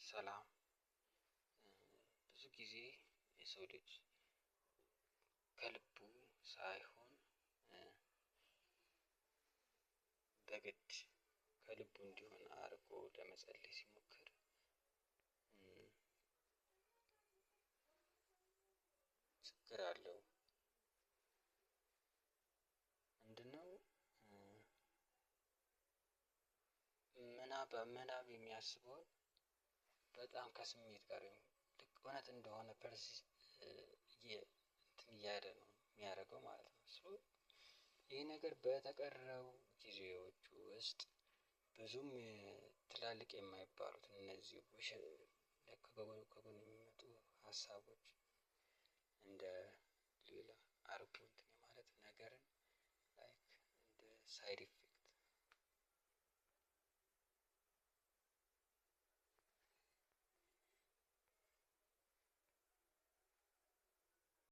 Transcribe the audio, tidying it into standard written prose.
ሰላም ብዙ ጊዜ የሰው ልጅ ከልቡ ሳይሆን በግድ ከልቡ እንዲሆን አድርጎ ለመጸለይ ሲሞክር ችግር አለው። ምንድነው? ምናብ የሚያስበውን በጣም ከስሜት ጋር ልክ እውነት እንደሆነ እያለ ነው የሚያደርገው ማለት ነው። ይህ ነገር በተቀረው ጊዜዎቹ ውስጥ ብዙም ትላልቅ የማይባሉት እነዚህ ከጎን የሚመጡ ሀሳቦች እንደ ሌላ አርጎ እንትን የማለት ነገርን ላይክ እንደ ሳይድ ኢፌክት